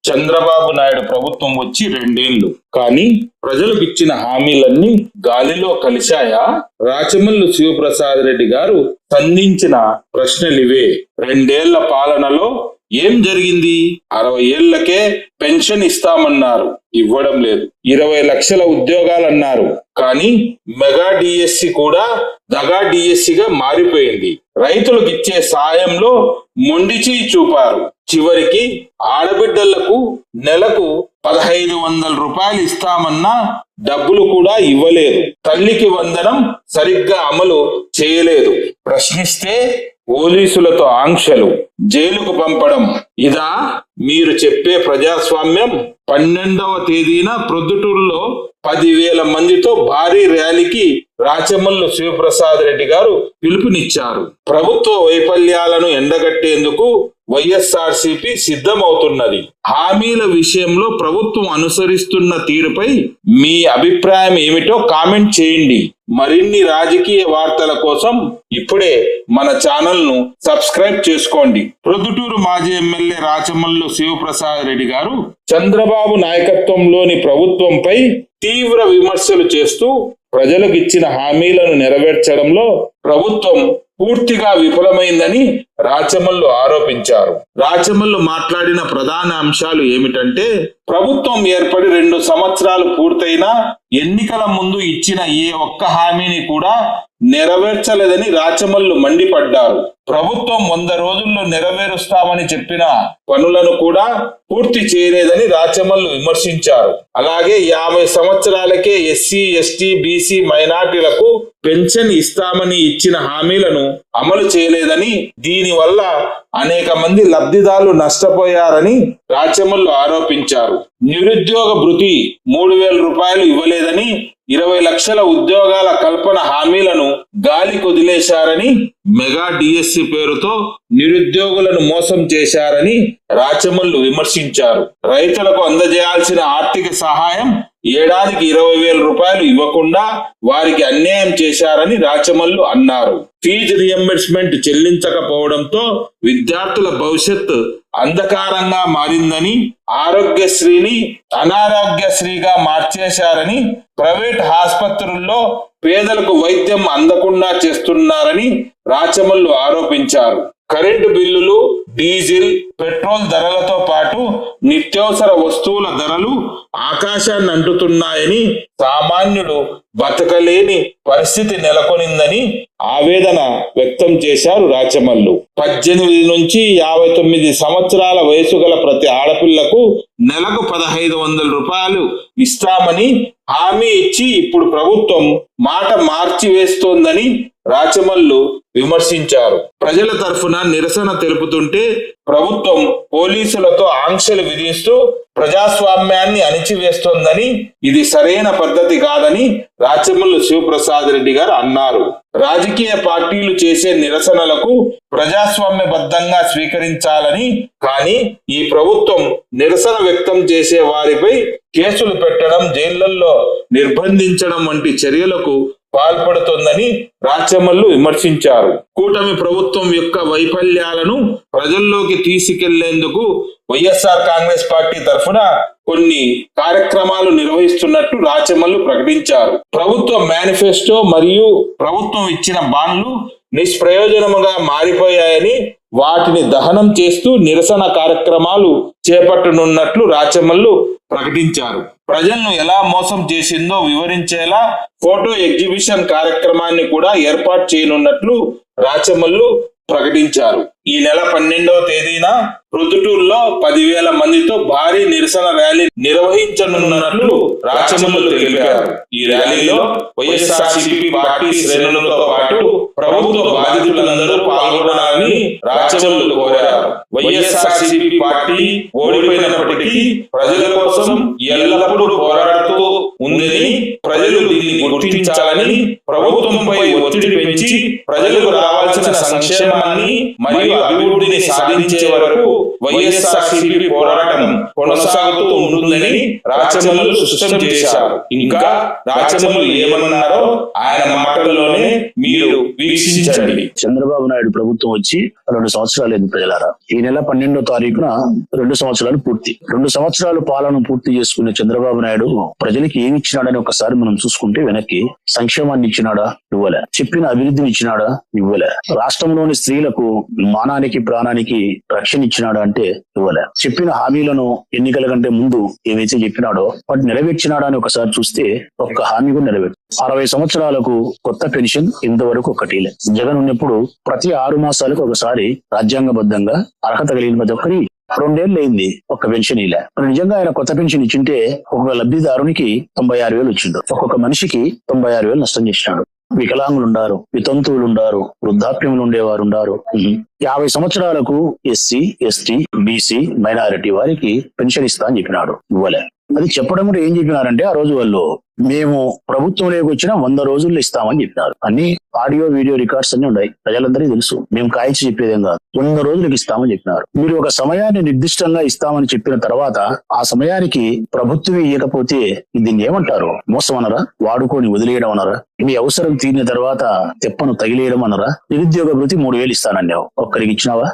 చంద్రబాబు నాయుడు ప్రభుత్వం వచ్చి 2 ఏళ్లు. కానీ ప్రజలకు ఇచ్చిన హామీలన్నీ గాలిలో కలిశాయా? రాచమల్లు శివప్రసాద్ రెడ్డి గారు సంధించిన ప్రశ్నలివే. 2 ఏళ్ల పాలనలో ఏం జరిగింది? 60 ఏళ్లకే పెన్షన్ ఇస్తామన్నారు, ఇవ్వడం లేదు. 20 లక్షల ఉద్యోగాలన్నారు, కానీ మెగా డిఎస్సి కూడా దగా డిఎస్సిగా మారిపోయింది. రైతులకు ఇచ్చే సాయంలో మొండి చేయి చూపారు. చివరికి ఆడబిడ్డలకు నెలకు 1500 రూపాయలు ఇస్తామన్నా డబ్బులు కూడా ఇవ్వలేదు. తల్లికి వందనం సరిగ్గా అమలు చేయలేదు. ప్రశ్నిస్తే పోలీసులతో ఆంక్షలు, జైలుకు పంపడం. ఇదా మీరు చెప్పే ప్రజాస్వామ్యం? 12వ తేదీన ప్రొద్దుటూరులో 10,000 మందితో భారీ ర్యాలీకి రాచమల్లు శివప్రసాద్ రెడ్డి గారు పిలుపునిచ్చారు. ప్రభుత్వ వైఫల్యాలను ఎండగట్టేందుకు వైఎస్ఆర్సీపీ సిద్ధమవుతున్నది. హామీల విషయంలో ప్రభుత్వం అనుసరిస్తున్న తీరుపై మీ అభిప్రాయం ఏమిటో కామెంట్ చేయండి. మరిన్ని రాజకీయ వార్తల కోసం ఇప్పుడే మన ఛానల్ ను సబ్స్క్రైబ్ చేసుకోండి. ప్రొద్దుటూరు మాజీ ఎమ్మెల్యే రాచమల్లు శివప్రసాద్ రెడ్డి గారు చంద్రబాబు నాయకత్వంలోని ప్రభుత్వంపై తీవ్ర విమర్శలు చేస్తూ ప్రజలకు ఇచ్చిన హామీలను నెరవేర్చడంలో ప్రభుత్వం పూర్తిగా విఫలమైందని రాచమల్లు ఆరోపించారు. రాచమల్లు మాట్లాడిన ప్రధాన అంశాలు ఏమిటంటే, ప్రభుత్వం ఏర్పడి 2 సంవత్సరాలు పూర్తయినా ఎన్నికల ముందు ఇచ్చిన ఏ ఒక్క హామీని కూడా నెరవేర్చలేదని రాచమల్లు మండిపడ్డారు. ప్రభుత్వం 100 రోజుల్లో నెరవేరుస్తామని చెప్పిన పనులను కూడా పూర్తి చేయలేదని రాచమల్లు విమర్శించారు. అలాగే 50 సంవత్సరాలకే ఎస్సీ, ఎస్టీ, బీసీ, మైనార్టీలకు పెన్షన్ ఇస్తామని ఇచ్చిన హామీలను అమలు చేయలేదని, దీనివల్ల అనేక మంది లబ్ధిదారులు నష్టపోయారని రాచమల్లు ఆరోపించారు. నిరుద్యోగ భృతి 3,000 రూపాయలు ఇవ్వలేదని, 20 లక్షల ఉద్యోగాల కల్పన హామీలను గాలి కొదిలేశారని, మెగా డిఎస్సి పేరుతో నిరుద్యోగులను మోసం చేశారని రాచమల్లు విమర్శించారు. రైతులకు అందజేయాల్సిన ఆర్థిక సహాయం ఏడాదికి 20,000 రూపాయలు ఇవ్వకుండా వారికి అన్యాయం చేశారని రాచమల్లు అన్నారు. ఫీజు రియంబర్స్మెంట్ చెల్లించకపోవడంతో విద్యార్థుల భవిష్యత్ అంధకారంగా మారిందని, ఆరోగ్యశ్రీని అనారోగ్యశ్రీగా మార్చేశారని, ప్రైవేట్ ఆసుపత్రుల్లో పేదలకు వైద్యం అందకుండా చేస్తున్నారని రాచమల్లు ఆరోపించారు. కరెంటు బిల్లులు, డీజిల్, పెట్రోల్ ధరలతో పాటు నిత్యావసర వస్తువుల ధరలు ఆకాశాన్ని అంటుతున్నాయని, సామాన్యుడు బతకలేని పరిస్థితి నెలకొనిందని ఆవేదన వ్యక్తం చేశారు రాచమల్లు. 18 నుంచి 59 సంవత్సరాల వయసు గల ప్రతి ఆడపిల్లకు నెలకు 1,500 రూపాయలు ఇస్తామని హామీ ఇచ్చి ఇప్పుడు ప్రభుత్వం మాట మార్చివేస్తోందని రాచమల్లు విమర్శించారు. ప్రజల తరఫున నిరసన తెలుపుతుంటే ప్రభుత్వం పోలీసులతో ఆంక్షలు విధిస్తూ ప్రజాస్వామ్యాన్ని అణిచివేస్తోందని, ఇది సరైన పద్ధతి కాదని రాచమల్లు శివప్రసాద్ రెడ్డి గారు అన్నారు. రాజకీయ పార్టీలు చేసే నిరసనలకు ప్రజాస్వామ్యబద్ధంగా స్వీకరించాలని, కానీ ఈ ప్రభుత్వం నిరసన వ్యక్తం చేసే వారిపై కేసులు పెట్టడం, జైళ్లలో నిర్బంధించడం వంటి చర్యలకు పాల్పడుతోందని రాచమల్లు విమర్శించారు. కూటమి ప్రభుత్వం యొక్క వైఫల్యాలను ప్రజల్లోకి తీసుకెళ్లేందుకు వైఎస్ఆర్ కాంగ్రెస్ పార్టీ తరఫున కొన్ని కార్యక్రమాలు నిర్వహిస్తున్నట్టు రాచమల్లు ప్రకటించారు. ప్రభుత్వ మేనిఫెస్టో మరియు ప్రభుత్వం ఇచ్చిన బాండ్లు నిష్ప్రయోజనముగా మారిపోయాయని, వాటిని దహనం చేస్తూ నిరసన కార్యక్రమాలు చేపట్టనున్నట్లు రాచమల్లు ప్రకటించారు. ప్రజలను ఎలా మోసం చేసిందో వివరించేలా ఫోటో ఎగ్జిబిషన్ కార్యక్రమాన్ని కూడా ఏర్పాటు చేయనున్నట్లు రాచమల్లు ప్రకటించారు. ఈ నెల 12వ తేదీన ప్రొద్దుటూరులో 10,000 మందితో భారీ నిరసన ర్యాలీ నిర్వహించనున్నట్లు రాచమల్లు తెలిపారు. ఈ ర్యాలీలో వైఎస్ఆర్సీపీ పార్టీ శ్రేణులతో పాటు ప్రభుత్వ బాధితులందరూ పాల్గొనాలని రాచమల్లు కోరారు. వైఎస్ఆర్సీపీ పార్టీ ఓడిపోయినప్పటికీ ప్రజల కోసం ఎల్లప్పుడూ పోరాడుతూ ఉందని, ప్రజలు దీన్ని గుర్తించాలని, ప్రభుత్వంపై ఒత్తిడి పెంచి ప్రజలకు రావాల్సిన సంక్షేమాన్ని మరియు అభివృద్ధిని సాధించే వరకు వైఎస్ఆర్సీపీ పోరాటం కొనసాగుతూ ఉంటుందని రాచమల్లు స్పష్టం చేశారు. ఇంకా రాచమల్లు ఏమన్నారో ఆయన మాటల్లోనే మీరు వీక్షించండి. చంద్రబాబు నాయుడు ప్రభుత్వం వచ్చి 2 సంవత్సరాలు అయింది ప్రజలారా. ఈ నెల 12వ తారీఖున 2 సంవత్సరాలు పూర్తి. 2 సంవత్సరాలు పాలన పూర్తి చేసుకునే చంద్రబాబు నాయుడు ప్రజలకి ఏమి ఇచ్చినాడని ఒకసారి మనం చూసుకుంటే వెనక్కి సంక్షేమాన్ని ఇచ్చినాడా? ఇవ్వలే. చెప్పిన అభివృద్ధిని ఇచ్చినాడా? ఇవ్వలే. రాష్ట్రంలోని స్త్రీలకు మానానికి ప్రాణానికి రక్షణ ఇచ్చినాడా అంటే ఇవ్వలే. చెప్పిన హామీలను ఎన్నికల కంటే ముందు ఏవైతే చెప్పినాడో వాటి నెరవేర్చినాడా అని ఒకసారి చూస్తే ఒక్క హామీ కూడా నెరవేర్చు. 60 సంవత్సరాలకు కొత్త పెన్షన్ ఇంతవరకు ఒకటిలే. జగన్ ఉన్నప్పుడు ప్రతి 6 మాసాలకు ఒకసారి రాజ్యాంగబద్ధంగా అర్హత కలిగిన ప్రతి ఒక్కరి 2 ఏళ్ళు అయింది ఒక్క పెన్షన్ ఇలా. నిజంగా ఆయన కొత్త పెన్షన్ ఇచ్చింటే ఒక్కొక్క లబ్ధిదారునికి 96,000 వచ్చిండు. ఒక్కొక్క మనిషికి 96,000 నష్టం చేసినాడు. వికలాంగులు ఉండారు, వితంతువులు ఉండారు, వృద్ధాప్యములు ఉండేవారు ఉండారు. 50 సంవత్సరాలకు ఎస్సీ, ఎస్టీ, బీసీ, మైనారిటీ వారికి పెన్షన్ ఇస్తా అని చెప్పినాడు. ఇవ్వలే. అది చెప్పడం కూడా ఏం చెప్పినారంటే ఆ రోజు వాళ్ళు మేము ప్రభుత్వంలోకి వచ్చిన 100 రోజుల్లో ఇస్తామని చెప్పినారు. అన్ని ఆడియో వీడియో రికార్డ్స్ అన్ని ఉన్నాయి, ప్రజలందరికీ తెలుసు. మేము కాయించి చెప్పేదేం కాదు. 100 రోజులకు ఇస్తామని చెప్పినారు. మీరు ఒక సమయాన్ని నిర్దిష్టంగా ఇస్తామని చెప్పిన తర్వాత ఆ సమయానికి ప్రభుత్వమే ఇవ్వకపోతే దీన్ని ఏమంటారు? మోసం అనరా? వాడుకొని వదిలేయడం అనరా? మీ అవసరం తీరిన తర్వాత తెప్పను తగిలేయడం అనరా? నిరుద్యోగ భృతి 3,000 ఇస్తానన్నావు, ఒక్కరికి ఇచ్చినావా?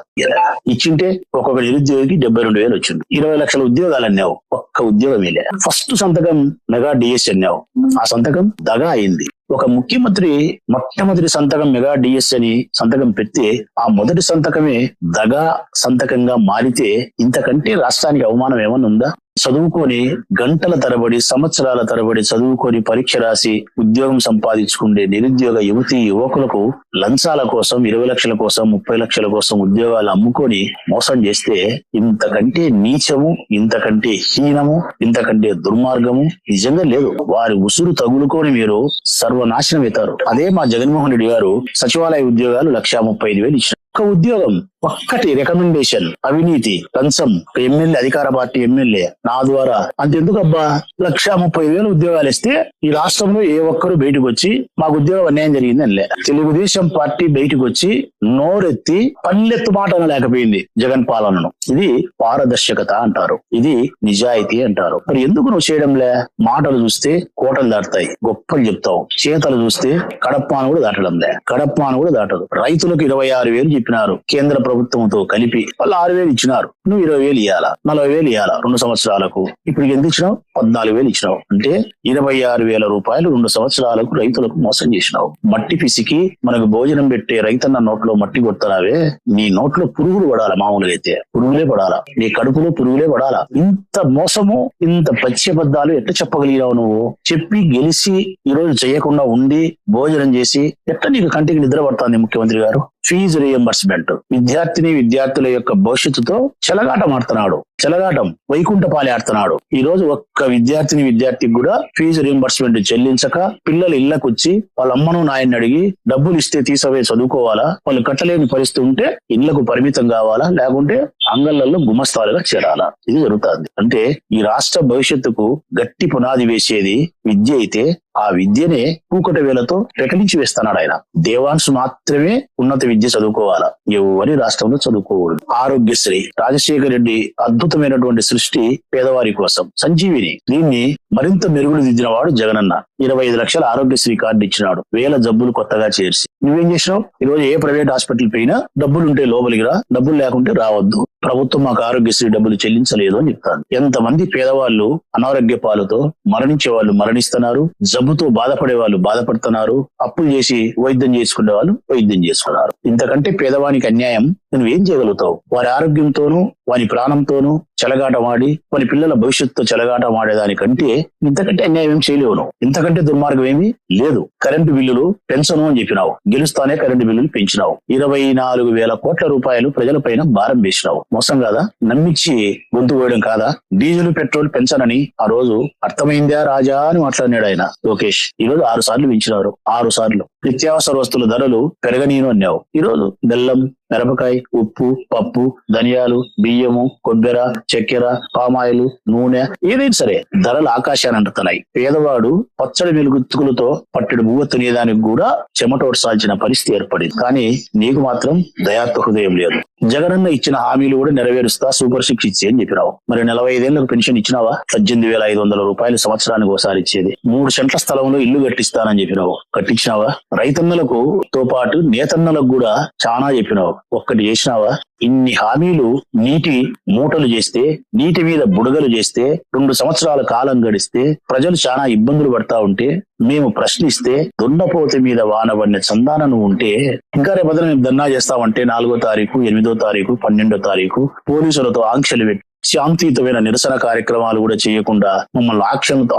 ఇచ్చింటే ఒక్కొక్క నిరుద్యోగికి 72,000 వచ్చింది. 20 లక్షల ఉద్యోగాలు అన్నావు, ఒక్క ఉద్యోగం వెళ్ళా. ఫస్ట్ సంతకం మెగా డిఎస్ అన్నావు, ఆ సంతకం దగా అయింది. ఒక ముఖ్యమంత్రి మొట్టమొదటి సంతకం మెగా డిఎస్ అని సంతకం పెడితే ఆ మొదటి సంతకమే దగా సంతకంగా మారితే ఇంతకంటే రాష్ట్రానికి అవమానం ఏమన్నా ఉందా? చదువుకొని గంటల తరబడి సంవత్సరాల తరబడి చదువుకొని పరీక్ష రాసి ఉద్యోగం సంపాదించుకునే నిరుద్యోగ యువతీ యువకులకు లంచాల కోసం 20 లక్షల కోసం 30 లక్షల కోసం ఉద్యోగాలు అమ్ముకొని మోసం చేస్తే ఇంతకంటే నీచము, ఇంతకంటే హీనము, ఇంతకంటే దుర్మార్గము నిజంగా లేదు. వారి ఉసురు తగులుకొని మీరు సర్వనాశనం అవుతారు. అదే మా జగన్మోహన్ రెడ్డి గారు సచివాలయ ఉద్యోగాలు 1,35,000 ఇచ్చారు. ఒక్క ఉద్యోగం, ఒక్కటి రికమెండేషన్, అవినీతి, లంచం, ఎమ్మెల్యే, అధికార పార్టీ ఎమ్మెల్యే నా ద్వారా అంతెందుకు అబ్బా 1,30,000 ఉద్యోగాలు ఇస్తే ఈ రాష్ట్రంలో ఏ ఒక్కరు బయటకు వచ్చి మాకు ఉద్యోగం అన్యాయం జరిగింది అనిలే. తెలుగుదేశం పార్టీ బయటకు వచ్చి నోరెత్తి పల్లెత్తు మాట అనలేకపోయింది జగన్ పాలనను. ఇది పారదర్శకత అంటారు, ఇది నిజాయితీ అంటారు. మరి ఎందుకు నువ్వు చేయడంలే? మాటలు చూస్తే కోటలు దాటుతాయి, గొప్పలు చెప్తావు. చేతలు చూస్తే కడప్పాను కూడా దాటడంలే. కడప్పాను కూడా దాటదు. రైతులకు 26,000 చెప్పినారు కేంద్ర ప్రభుత్వంతో కలిపి, వాళ్ళు 6,000 ఇచ్చినారు. నువ్వు 20,000 ఇవ్వాలా, 40,000 ఇవ్వాలా 2 సంవత్సరాలకు. ఇప్పుడు ఎంత ఇచ్చినావు? 14,000 ఇచ్చినావు. అంటే 26,000 రూపాయలు 2 సంవత్సరాలకు రైతులకు మోసం చేసినావు. మట్టి పిసికి మనకు భోజనం పెట్టే రైతన్న నోట్లో మట్టి కొడతావే, నీ నోట్లో పురుగులు పడాలా? మామూలుగా అయితే పురుగులే పడాలా, నీ కడుపులో పురుగులే పడాలా. ఇంత మోసము, ఇంత పచ్యబద్ధాలు ఎట్లా చెప్పగలిగినావు నువ్వు? చెప్పి గెలిచి ఈ రోజు చేయకుండా ఉండి భోజనం చేసి ఎట్లా నీకు కంటికి నిద్ర పడుతుంది ముఖ్యమంత్రి గారు? ఫీజు రియంబర్స్మెంట్, విద్యార్థుల యొక్క భవిష్యత్తుతో చెలగాటం ఆడుతున్నాడు. చెలగాటం వైకుంఠపాలి ఆడుతున్నాడు. ఈ రోజు ఒక్క విద్యార్థికి కూడా ఫీజు రియంబర్స్మెంట్ చెల్లించక పిల్లలు ఇళ్లకు వచ్చి వాళ్ళ అమ్మను నాయన్ని అడిగి డబ్బులు ఇస్తే తీసవే చదువుకోవాలా, వాళ్ళు కట్టలేని పరిస్థితి ఉంటే ఇళ్లకు పరిమితం కావాలా, లేకుంటే అంగళ్ళల్లో గుమస్తాలుగా చేరాలా. ఇది జరుగుతుంది. అంటే ఈ రాష్ట్ర భవిష్యత్తుకు గట్టి పునాది వేసేది విద్య అయితే ఆ విద్యనే పూకట వేలతో రెకలించి వేస్తున్నాడు ఆయన. దేవాన్స్ మాత్రమే ఉన్నత విద్య చదువుకోవాలా, ఎవరి రాష్ట్రంలో చదువుకోకూడదు. ఆరోగ్యశ్రీ, రాజశేఖర రెడ్డి అద్భుతమైనటువంటి సృష్టి పేదవారి కోసం. సంజీవిని, దీన్ని మరింత మెరుగులు దిద్దిన వాడు జగనన్న. 25 లక్షల ఆరోగ్యశ్రీ కార్డు ఇచ్చినాడు, 1000 జబ్బులు కొత్తగా చేర్చి. నువ్వేం చేసినావు? ఈ రోజు ఏ ప్రైవేట్ హాస్పిటల్ పోయినా డబ్బులుంటే లోపలికి రా, డబ్బులు లేకుంటే రావద్దు, ప్రభుత్వం మాకు ఆరోగ్యశ్రీ డబ్బులు చెల్లించలేదు అని చెప్తాను. ఎంతమంది పేదవాళ్ళు అనారోగ్య పాలతో మరణించే వాళ్ళు మరణిస్తున్నారు, జబ్బుతో బాధపడే వాళ్ళు బాధపడుతున్నారు, అప్పులు చేసి వైద్యం చేసుకునే వాళ్ళు వైద్యం చేసుకున్నారు. ఇంతకంటే పేదవానికి అన్యాయం నువ్వేం చేయగలుగుతావు? వారి ఆరోగ్యంతోనూ వారి ప్రాణంతోనూ చెలగాటమాడి వారి పిల్లల భవిష్యత్తుతో చెలగాటమాడేదానికంటే ఇంతకంటే అన్యాయం ఏం చేయలేవు నువ్వు. ఇంతకంటే దుర్మార్గం ఏమీ లేదు. కరెంటు బిల్లులు పెంచను అని చెప్పినావు, గెలుస్తానే కరెంటు బిల్లులు పెంచినావు. 24,000 కోట్ల రూపాయలు ప్రజలపైన భారం వేసినావు. మోసం కాదా? నమ్మించి గొంతు పోయడం కాదా? డీజిల్ పెట్రోల్ పెంచనని ఆ రోజు అర్థమైందా రాజా అని మాట్లాడినాడు ఆయన లోకేష్. ఈ రోజు 6 సార్లు పెంచినారు, 6 సార్లు. నిత్యావసర వస్తువుల ధరలు పెరగనీను అన్నావు. ఈరోజు బెల్లం, మిరపకాయ, ఉప్పు, పప్పు, ధనియాలు, బియ్యము, కొబ్బెర, చక్కెర, పామాయిల్, నూనె ఏదైనా సరే ధరలు ఆకాశాన్ని అంటున్నాయి. పేదవాడు పచ్చడి వెలుగుతుకులతో పట్టెడు బువ్వ తినేదానికి కూడా చెమటోడ్చాల్సిన పరిస్థితి ఏర్పడింది. కానీ నీకు మాత్రం దయాత్మ హృదయం లేదు. జగనన్న ఇచ్చిన హామీలు కూడా నెరవేరుస్తా, సూపర్ సిక్స్ ఇచ్చి అని చెప్పినావు. మరి 45 పెన్షన్ ఇచ్చినావా? 18,500 రూపాయలు సంవత్సరానికి ఒకసారి ఇచ్చేది. 3 సెంట్ల స్థలంలో ఇల్లు కట్టిస్తానని చెప్పినావు, కట్టించినావా? రైతన్నలకు తో పాటు నేతన్నలకు కూడా చాలా చెప్పినావు, ఒక్కటి చేసినావా? ఇన్ని హామీలు నీటి మూటలు చేస్తే, నీటి మీద బుడగలు చేస్తే, 2 సంవత్సరాల కాలం గడిస్తే ప్రజలు చాలా ఇబ్బందులు పడతా ఉంటే మేము ప్రశ్నిస్తే దున్నపోత మీద వానబడిన చందానను ఉంటే ఇంకా రేపొద్దున మేము ధర్నా చేస్తామంటే 4వ తారీఖు, 8వ తారీఖు, 12వ తారీఖు పోలీసులతో ఆంక్షలు పెట్టి శాంతియుతమైన నిరసన కార్యక్రమాలు కూడా చేయకుండా మమ్మల్ని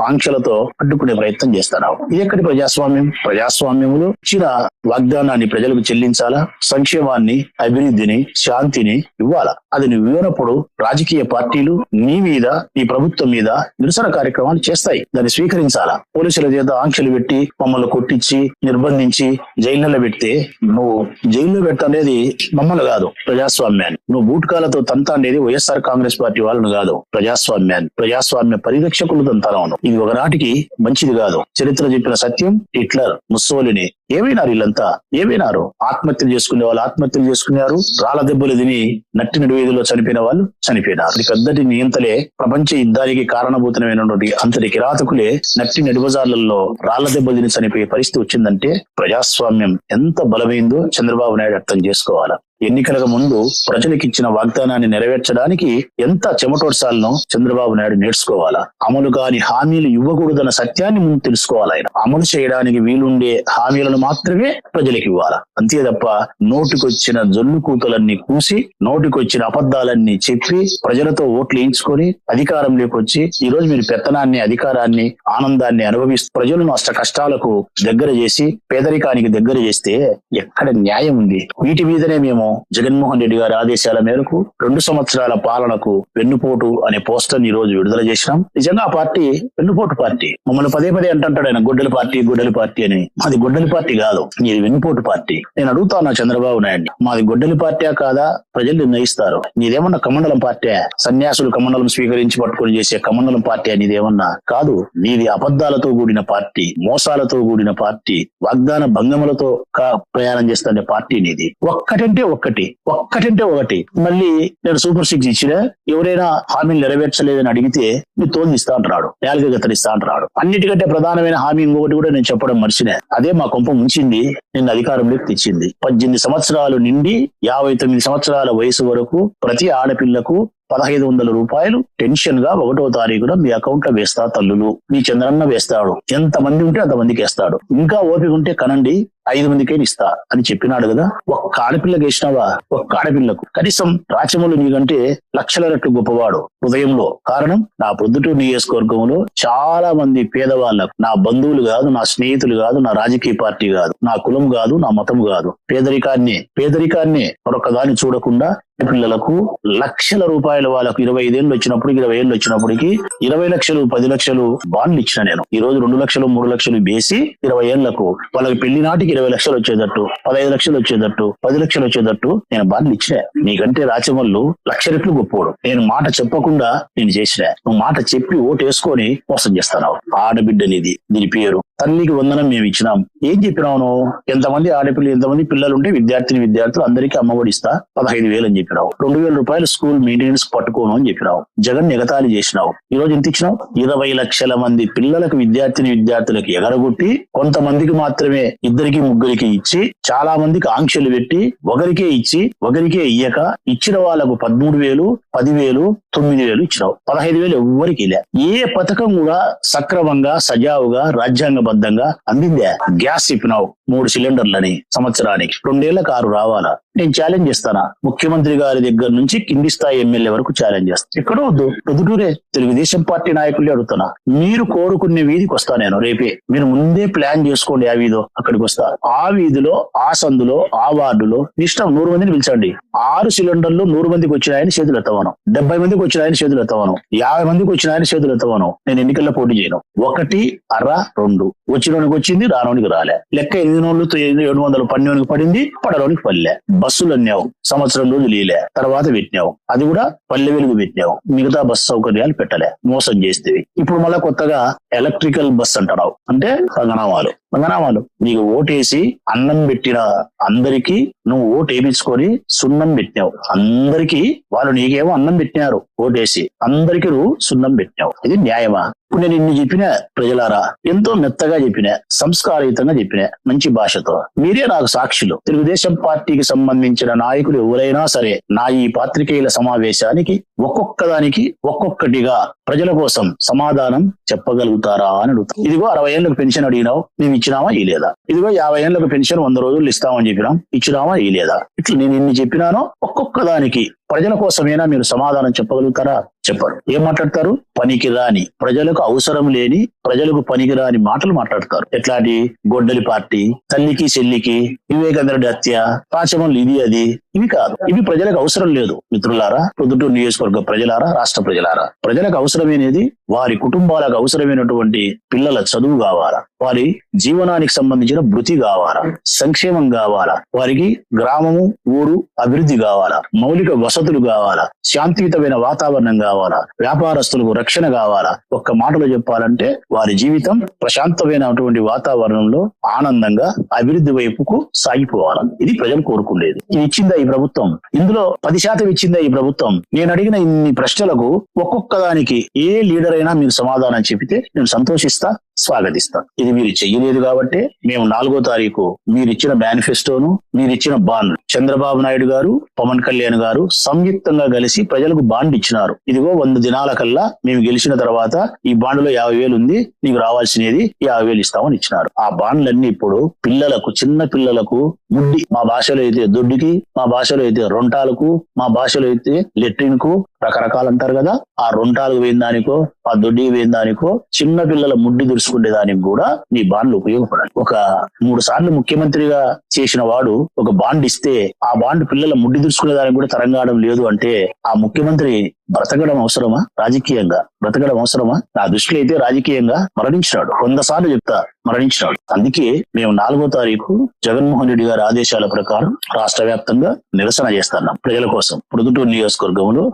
ఆంక్షలతో అడ్డుకునే ప్రయత్నం చేస్తున్నావు. ఇది ఎక్కడి ప్రజాస్వామ్యం? ప్రజాస్వామ్యంలో ఇచ్చిన వాగ్దానాన్ని ప్రజలకు చెల్లించాలా, సంక్షేమాన్ని, అభివృద్ధిని, శాంతిని ఇవ్వాలా. అది నువ్వు ఇవ్వనప్పుడు రాజకీయ పార్టీలు నీ మీద, ఈ ప్రభుత్వం మీద నిరసన కార్యక్రమాలు చేస్తాయి. దాన్ని స్వీకరించాలా. పోలీసుల చేత ఆంక్షలు పెట్టి మమ్మల్ని కొట్టించి నిర్బంధించి జైల్లో పెడితే నువ్వు జైల్లో పెట్టనేది మమ్మల్ని కాదు, ప్రజాస్వామ్యాన్ని. నువ్వు బూట్కాలతో తంతా అనేది వైఎస్ఆర్ కాంగ్రెస్ పార్టీ వాళ్ళను కాదు, ప్రజాస్వామ్యాన్ని, ప్రజాస్వామ్య పరిరక్షకులు తంతాను. ఇది ఒకనాటికి మంచిది కాదు. చరిత్ర చెప్పిన సత్యం హిట్లర్, ముస్సోలిని ఏమైనారు? వీళ్ళంతా ఏమైనారు? ఆత్మహత్యలు చేసుకునే వాళ్ళు ఆత్మహత్యలు చేసుకున్నారు, రాళ్ల దెబ్బలు తిని నట్టి నడివేదిలో చనిపోయిన వాళ్ళు చనిపోయినారు. పెద్దటి నియంతలే ప్రపంచ యుద్ధానికి కారణభూతమైనటువంటి అంతటి కిరాతకులే నట్టి నడిబజార్లలో రాళ్ల దెబ్బలు తిని చనిపోయే పరిస్థితి వచ్చిందంటే ప్రజాస్వామ్యం ఎంత బలమైందో చంద్రబాబు నాయుడు అర్థం చేసుకోవాలా. ఎన్నికలకు ముందు ప్రజలకు ఇచ్చిన వాగ్దానాన్ని నెరవేర్చడానికి ఎంత చెమటోడ్చాలనో చంద్రబాబు నాయుడు నేర్చుకోవాలా. అమలు కాని హామీలు ఇవ్వకూడదన్న సత్యాన్ని ముందు తెలుసుకోవాలి. ఆయన అమలు చేయడానికి వీలుండే హామీలను మాత్రమే ప్రజలకు ఇవ్వాలా. అంతే తప్ప నోటికొచ్చిన జొల్లు కూతలన్నీ కూసి, నోటికొచ్చిన అబద్ధాలన్నీ చెప్పి ప్రజలతో ఓట్లు వేయించుకొని అధికారంలోకి వచ్చి ఈ రోజు మీరు పెత్తనాన్ని, అధికారాన్ని, ఆనందాన్ని అనుభవిస్తూ ప్రజలను అష్ట కష్టాలకు దగ్గర చేసి పేదరికానికి దగ్గర చేస్తే ఎక్కడ న్యాయం ఉంది? వీటి మీదనే మేము జగన్మోహన్ రెడ్డి గారి ఆదేశాల మేరకు 2 సంవత్సరాల పాలనకు వెన్నుపోటు అనే పోస్టర్ ఈ రోజు విడుదల చేసినాం. నిజంగా ఆ పార్టీ వెన్నుపోటు పార్టీ. మమ్మల్ని పదే అంటుంటాడు ఆయన గొడ్డలి పార్టీ అని. మాది గొడ్డలి పార్టీ కాదు, నీది వెన్నుపోటు పార్టీ. నేను అడుగుతాను చంద్రబాబు నాయుడు, మాది గొడ్డలి పార్టీ కాదా? ప్రజలు నిర్ణయిస్తారు. నీదేమన్నా కమండలం పార్టీ? సన్యాసులు కమండలం స్వీకరించి పట్టుకొని చేసే కమండలం పార్టీ నీదేమన్నా కాదు. నీది అబద్ధాలతో కూడిన పార్టీ, మోసాలతో కూడిన పార్టీ, వాగ్దాన భంగములతో ప్రయాణం చేస్తున్న పార్టీ నీది. ఒక్కటంటే ఒకటి. మళ్ళీ నేను సూపర్ సిక్స్ ఇచ్చినా ఎవరైనా హామీలు నెరవేర్చలేదని అడిగితే మీరు తోలిస్తా అంటున్నాడు, నేలకి గతరిస్తా అంటున్నాడు. అన్నిటికంటే ప్రధానమైన హామీ ఇంకొకటి కూడా నేను చెప్పడం మర్చినే. అదే మా కొంప ముంచింది, నిన్ను అధికారంలోకి తెచ్చింది. 18 సంవత్సరాలు నిండి 59 సంవత్సరాల వయసు వరకు ప్రతి ఆడపిల్లకు 1,500 రూపాయలు టెన్షన్ గా 1వ తారీఖున మీ అకౌంట్ లో వేస్తా తల్లులు. మీ చంద్రన్న వేస్తాడు, ఎంత మంది ఉంటే అంతమందికి వేస్తాడు. ఇంకా ఓపిక ఉంటే కనండి 5 మందికే ఇస్తా అని చెప్పినాడు కదా. ఒక్క ఆడపిల్లకి వేసినావా? ఒక్క ఆడపిల్లకు. కనీసం రాచమల్లు నీకంటే లక్షల రెట్లు గొప్పవాడు హృదయంలో. కారణం, నా ప్రొద్దుటూరు నియోజకవర్గంలో చాలా మంది పేదవాళ్ళకు, నా బంధువులు కాదు, నా స్నేహితులు కాదు, నా రాజకీయ పార్టీ కాదు, నా కులం కాదు, నా మతం కాదు, పేదరికాన్ని మరొకదాన్ని చూడకుండా పిల్లలకు లక్షల రూపాయలు, వాళ్ళకు 25 ఏళ్ళు వచ్చినప్పుడు, 20 ఏళ్ళు వచ్చినప్పటికి 20 లక్షలు, 10 లక్షలు బాండ్లు ఇచ్చిన నేను. ఈ రోజు 2 లక్షలు, 3 లక్షలు వేసి 20 ఏళ్లకు వాళ్ళకి పెళ్లి నాటికి 20 లక్షలు వచ్చేటట్టు, 15 లక్షలు వచ్చేటట్టు, 10 లక్షలు వచ్చేటట్టు నేను బాండ్లు ఇచ్చిన. నీకంటే రాచమల్లు 1,00,000 రెట్లు గొప్పోడు. నేను మాట చెప్పకుండా నేను చేసిన, నువ్వు మాట చెప్పి ఓటు వేసుకొని మోసం చేస్తున్నావు. ఆడబిడ్డనిది, దీని పేరు. తల్లికి వందనం మేము ఇచ్చినాం. ఏం చెప్పినావు? ఎంతమంది ఆడపిల్లలు, ఎంతమంది పిల్లలు ఉంటే విద్యార్థులు అందరికీ అమ్మఒడి ఇస్తా 15,000 అని చెప్పినావు. 2,000 రూపాయలు స్కూల్ మెయింటెనెన్స్ పట్టుకోను అని చెప్పినావు. జగన్ ఎగతాళి చేసినావు. ఈ రోజు ఎంత ఇచ్చినావు? 20 లక్షల మంది పిల్లలకు, విద్యార్థులకు ఎగరగొట్టి కొంతమందికి మాత్రమే 2, 3 ఇచ్చి, చాలా మందికి ఆంక్షలు పెట్టి ఒకరికే ఇచ్చి ఒకరికే ఇయ్యక ఇచ్చిన వాళ్ళకు 13,000, 10,000, 9,000 ఇచ్చినావు. 15,000 ఎవ్వరికి లే. ఏ పథకం కూడా సక్రమంగా, సజావుగా, రాజ్యాంగబద్ధంగా అందిందే? గ్యాస్ చెప్పినావు 3 సిలిండర్లని సంవత్సరానికి, 2 ఏళ్ల కారు రావాలా, నేను ఛాలెంజ్ చేస్తానా? ముఖ్యమంత్రి గారి దగ్గర నుంచి కింది స్థాయి ఎమ్మెల్యే వరకు ఛాలెంజ్ చేస్తాను. ఎక్కడో వద్దు, పొద్దుటూరే తెలుగుదేశం పార్టీ నాయకులే అడుగుతున్నా. మీరు కోరుకునే వీధికి వస్తా నేను రేపే. మీరు ముందే ప్లాన్ చేసుకోండి, ఆ వీధో అక్కడికి వస్తా. ఆ వీధిలో, ఆ సందులో, ఆ వార్డులో ఇష్టం 100 మందిని పిలిచండి. 6 సిలిండర్లు 100 మందికి వచ్చిన ఆయన చేతులు ఎత్తవను, 70 మందికి వచ్చిన ఆయన చేతులు ఎత్తవను, 50 మందికి వచ్చిన ఆయన చేతులు ఎత్తవను. నేను ఎన్నికల్లో పోటీ చేయను. 1, అర 2 వచ్చినోనికి వచ్చింది, రానోనికి రాలే. లెక్క 712 పడింది, పడలోనికి పల్లె. బస్సులు అన్నావు, సంవత్సరం రోజులు లేలే, తర్వాత పెట్టినావు. అది కూడా పల్లె వెలుగు పెట్టినావు. మిగతా బస్సు సౌకర్యాలు పెట్టలే, మోసం చేస్తేవి. ఇప్పుడు మళ్ళా కొత్తగా ఎలక్ట్రికల్ బస్ అంటున్నావు. అంటే పంగనామాలు నీకు ఓటేసి అన్నం పెట్టిన అందరికీ నువ్వు ఓటు వేయించుకొని సున్నం పెట్టినావు. అందరికీ వాళ్ళు నీకేమో అన్నం పెట్టినారు, ఓటేసి అందరికీ నువ్వు సున్నం పెట్టినావు. ఇది న్యాయమా? ఇప్పుడు నేను ఇన్ని చెప్పిన ప్రజలారా, ఎంతో మెత్తగా చెప్పిన, సంస్కారయుతంగా చెప్పిన, మంచి భాషతో. మీరే నాకు సాక్షులు. తెలుగుదేశం పార్టీకి సంబంధించిన నాయకులు ఎవరైనా సరే నా ఈ పాత్రికేయుల సమావేశానికి ఒక్కొక్కదానికి ఒక్కొక్కటిగా ప్రజల కోసం సమాధానం చెప్పగలుగుతారా అని అడుగుతాం. ఇదిగో 60 ఏళ్లకు పెన్షన్ అడిగినావు, మేము ఇచ్చినామా ఈ లేదా? ఇదిగో 50 ఏళ్లకు పెన్షన్ 100 రోజులు ఇస్తామని చెప్పినాం, ఇచ్చినామా ఈ లేదా? ఇట్లా నేను ఇన్ని చెప్పినానో ఒక్కొక్కదానికి ప్రజల కోసమైనా మీరు సమాధానం చెప్పగలుగుతారా? చెప్పరు. ఏం మాట్లాడతారు? పనికిరాని, ప్రజలకు అవసరం లేని, ప్రజలకు పనికిరాని మాటలు మాట్లాడతారు. ఎట్లాంటి గొడ్డలి పార్టీ, తల్లికి చెల్లికి, వివేకానంద రెడ్డి హత్య, రాచమల్లు, ఇది అది. ఇవి కాదు, ఇవి ప్రజలకు అవసరం లేదు. మిత్రులారా, పొద్దుటూరు నియోజకవర్గ ప్రజలారా, రాష్ట్ర ప్రజలారా, ప్రజలకు అవసరమైనది వారి కుటుంబాలకు అవసరమైనటువంటి పిల్లల చదువు కావాలా, వారి జీవనానికి సంబంధించిన భృతి కావాలా, సంక్షేమం కావాలా, వారికి గ్రామము, ఊరు అభివృద్ధి కావాలా, మౌలిక వసతులు కావాలా, శాంతియుతమైన వాతావరణం కావాలా, వ్యాపారస్తులకు రక్షణ కావాలా. ఒక్క మాటలో చెప్పాలంటే వారి జీవితం ప్రశాంతమైనటువంటి వాతావరణంలో ఆనందంగా అభివృద్ధి వైపుకు సాగిపోవాలి. ఇది ప్రజలు కోరుకునేది. ఇది ఇచ్చిందా ఈ ప్రభుత్వం? ఇందులో 10% ఇచ్చిందా ఈ ప్రభుత్వం? నేను అడిగిన ఇన్ని ప్రశ్నలకు ఒక్కొక్క దానికి ఏ లీడర్ అయినా మీరు సమాధానం చెప్పితే నేను సంతోషిస్తా, స్వాగతిస్తాం. ఇది మీరు చెయ్యలేదు కాబట్టి మేము 4వ తారీఖు మీరిచ్చిన మేనిఫెస్టోను, మీరిచ్చిన బాండ్, చంద్రబాబు నాయుడు గారు, పవన్ కళ్యాణ్ గారు సంయుక్తంగా కలిసి ప్రజలకు బాండ్ ఇచ్చినారు. ఇదిగో 100 దినాల కల్లా మేము గెలిచిన తర్వాత ఈ బాండ్లో 50,000 ఉంది, నీకు రావాల్సినది 50,000 ఇస్తామని ఇచ్చినారు. ఆ బాండ్లన్నీ ఇప్పుడు పిల్లలకు, చిన్న పిల్లలకు ముడ్డి, మా భాషలో అయితే దొడ్డికి, మా భాషలో అయితే రొంటాలకు, మా భాషలో అయితే లెట్రిన్ కు, రకరకాలు అంటారు కదా. ఆ రొంటాలకు పోయిన దానికో, ఆ దొడ్డికి పోయిన దానికో, చిన్న పిల్లల ముడ్డి దురుచుకునే దానికి కూడా నీ బాండ్లు ఉపయోగపడాలి. ఒక 3 సార్లు ముఖ్యమంత్రిగా చేసిన వాడు ఒక బాండ్ ఇస్తే ఆ బాండ్ పిల్లల ముడ్డి దురుచుకునే దానికి కూడా తరంగాడం లేదు అంటే ఆ ముఖ్యమంత్రి బ్రతకడం అవసరమా? రాజకీయంగా బ్రతకడం అవసరమా? నా దృష్టిలో అయితే రాజకీయంగా మరణించినాడు. 100 సార్లు చెప్తా, మరణించినాడు. అందుకే మేము 4వ తారీఖు జగన్మోహన్ రెడ్డి గారి ఆదేశాల ప్రకారం రాష్ట్ర వ్యాప్తంగా నిరసన చేస్తున్నాం ప్రజల కోసం. ప్రొద్దుటూరు నియోజకవర్గంలో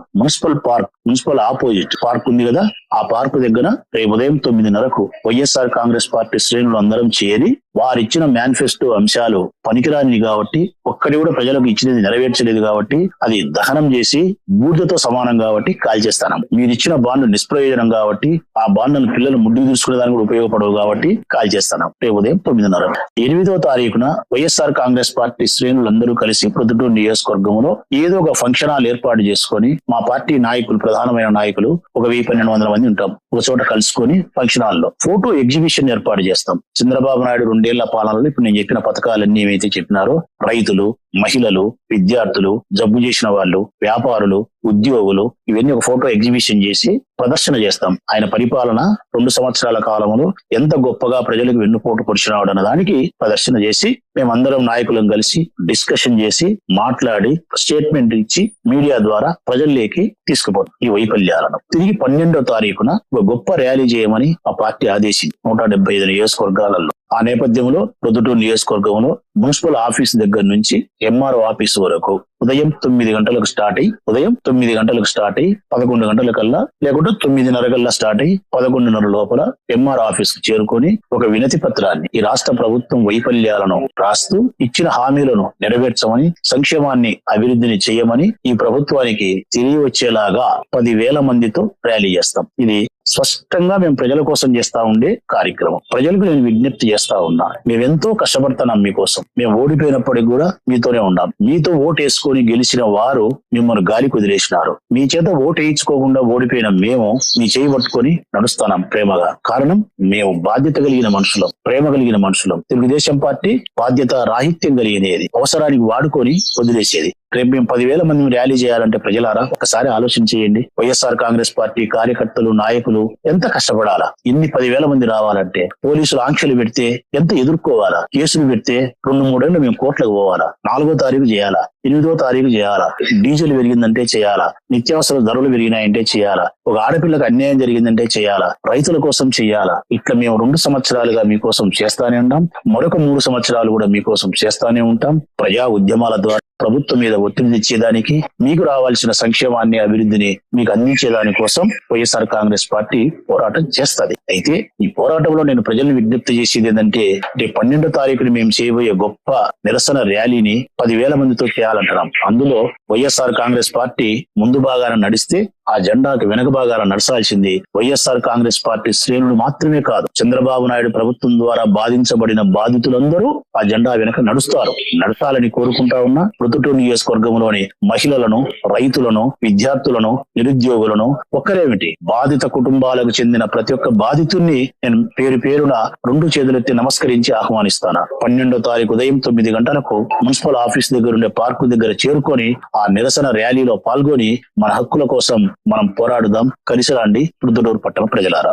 మున్సిపల్ ఆపోజిట్ పార్క్ ఉంది కదా, ఆ పార్క్ దగ్గర రేపు ఉదయం 9:30కు వైఎస్ఆర్ కాంగ్రెస్ పార్టీ శ్రేణులు అందరం చేరి వారిచ్చిన మేనిఫెస్టో అంశాలు పనికిరాని కాబట్టి, ఒక్కడి కూడా ప్రజలకు ఇచ్చినది నెరవేర్చలేదు కాబట్టి, అది దహనం చేసి బూడిదతో సమానం కాబట్టి కాల్చేస్తాను. మీరు ఇచ్చిన బాండ్లు నిష్ప్రయోజనం కాబట్టి, ఆ బాండ్లను పిల్లలు ముడ్డు తీసుకునే దానికి కూడా ఉపయోగపడవు కాబట్టి కాల్చేస్తాను. రేపు ఉదయం 9:30. 8వ తారీఖున వైఎస్ఆర్ కాంగ్రెస్ పార్టీ శ్రేణులందరూ కలిసి ప్రొద్దుటూరు నియోజకవర్గంలో ఏదో ఒక ఫంక్షన్ హాల్ ఏర్పాటు చేసుకొని, మా పార్టీ నాయకులు, ప్రధానమైన నాయకులు 1,000-1,200 మంది ఉంటాం, ఒక చోట కలుసుకొని ఫంక్షన్ హాల్లో ఫోటో ఎగ్జిబిషన్ ఏర్పాటు చేస్తాం. చంద్రబాబు నాయుడు 2 ఏళ్ల పాలనలో ఇప్పుడు నేను చెప్పిన పథకాలన్నీ ఏవైతే చెప్పినారో, రైతులు, మహిళలు, విద్యార్థులు, జబ్బు చేసిన వాళ్ళు, వ్యాపారులు, ఉద్యోగులు, ఇవన్నీ ఒక ఫోటో ఎగ్జిబిషన్ చేసి ప్రదర్శన చేస్తాం. ఆయన పరిపాలన 2 సంవత్సరాల కాలంలో ఎంత గొప్పగా ప్రజలకు వెన్నుపోటు పొడిచినాడు అన్న దానికి ప్రదర్శన చేసి మేమందరం నాయకులను కలిసి డిస్కషన్ చేసి మాట్లాడి స్టేట్మెంట్ ఇచ్చి మీడియా ద్వారా ప్రజల్లోకి తీసుకుపోతాం ఈ వైఫల్యాలను. తిరిగి 12వ తారీఖున ఒక గొప్ప ర్యాలీ చేయమని ఆ పార్టీ ఆదేశించి 175 నియోజకవర్గాలలో. ఆ నేపథ్యంలో ప్రొద్దుటూరు నియోజకవర్గంలో మున్సిపల్ ఆఫీస్ దగ్గర నుంచి ఎంఆర్ఓ ఆఫీస్ వరకు ఉదయం 9 గంటలకు స్టార్ట్ అయ్యి 11 గంటల కల్లా, లేకుంటే 9:30 కల్లా స్టార్ట్ అయ్యి 11:30 లోపల ఎంఆర్ఓ ఆఫీస్ కు చేరుకొని ఒక వినతి పత్రాన్ని ఈ రాష్ట్ర ప్రభుత్వం వైఫల్యాలను రాస్తూ ఇచ్చిన హామీలను నెరవేర్చమని, సంక్షేమాన్ని అభివృద్ధిని చేయమని ఈ ప్రభుత్వానికి తెలియవచ్చేలాగా 10,000 మందితో ర్యాలీ చేస్తాం. ఇది స్పష్టంగా మేము ప్రజల కోసం చేస్తా ఉండే కార్యక్రమం. ప్రజలకు నేను విజ్ఞప్తి చేస్తా ఉన్నా, మేమెంతో కష్టపడుతున్నాం మీకోసం. మేము ఓడిపోయినప్పటికీ కూడా మీతోనే ఉన్నాం. మీతో ఓటు వేసుకొని గెలిచిన వారు మిమ్మల్ని గాలి కుదిరేసినారు. మీ చేత ఓటు వేయించుకోకుండా ఓడిపోయిన మేము మీ చేయి పట్టుకొని నడుస్తున్నాం ప్రేమగా. కారణం మేము బాధ్యత కలిగిన మనుషులం, ప్రేమ కలిగిన మనుషులం. తెలుగుదేశం పార్టీ బాధ్యత రాహిత్యం కలిగినది, అవసరానికి వాడుకొని వదిలేసేది. రేపు మేము 10,000 మంది ర్యాలీ చేయాలంటే ప్రజలారా ఒకసారి ఆలోచన చేయండి. వైఎస్ఆర్ కాంగ్రెస్ పార్టీ కార్యకర్తలు, నాయకులు ఎంత కష్టపడాలా? ఇన్ని 10,000 మంది రావాలంటే పోలీసులు ఆంక్షలు పెడితే ఎంత ఎదుర్కోవాలా? కేసులు పెడితే 2-3 ఏళ్ళు మేము కోర్టులకు పోవాలా? 4వ తారీఖు చేయాలా? 8వ తారీఖు చేయాలా? డీజిల్ పెరిగిందంటే చేయాలా? నిత్యావసర ధరలు పెరిగినాయంటే చేయాలా? ఒక ఆడపిల్లకు అన్యాయం జరిగిందంటే చేయాలా? రైతుల కోసం చేయాలా? ఇట్లా మేము 2 సంవత్సరాలుగా మీకోసం చేస్తానే ఉంటాం. మరొక 3 సంవత్సరాలు కూడా మీకోసం చేస్తానే ఉంటాం. ప్రజా ఉద్యమాల ద్వారా ప్రభుత్వం మీద ఒత్తిడి తెచ్చేదానికి, మీకు రావాల్సిన సంక్షేమాన్ని, అభివృద్ధిని మీకు అందించేదాని కోసం వైఎస్ఆర్ కాంగ్రెస్ పార్టీ పోరాటం చేస్తది. అయితే ఈ పోరాటంలో నేను ప్రజలను విజ్ఞప్తి చేసేది ఏంటంటే, 12వ తారీఖుని మేము చేయబోయే గొప్ప నిరసన ర్యాలీని 10,000 మందితో చేయాలంటున్నాం. అందులో వైఎస్ఆర్ కాంగ్రెస్ పార్టీ ముందు భాగాన నడిస్తే ఆ జెండాకి వెనక భాగాన నడసాల్సింది వైఎస్ఆర్ కాంగ్రెస్ పార్టీ శ్రేణులు మాత్రమే కాదు, చంద్రబాబు నాయుడు ప్రభుత్వం ద్వారా బాధించబడిన బాధితులందరూ ఆ జెండా వెనక నడుస్తారు. నడచాలని కోరుకుంటా ఉన్నా. ప్రొద్దుటూరు నియోజకవర్గంలోని మహిళలను, రైతులను, విద్యార్థులను, నిరుద్యోగులను, ఒక్కరేమిటి బాధిత కుటుంబాలకు చెందిన ప్రతి ఒక్క బాధితుల్ని నేను పేరు పేరున 2 చేతులెత్తి నమస్కరించి ఆహ్వానిస్తాను. 12వ తారీఖు ఉదయం 9 గంటలకు మున్సిపల్ ఆఫీస్ దగ్గర ఉండే పార్కు దగ్గర చేరుకొని ఆ నిరసన ర్యాలీలో పాల్గొని మన హక్కుల కోసం మనం పోరాడుదాం. కలిసి రండి ప్రొద్దుటూరు పట్టణ ప్రజలారా.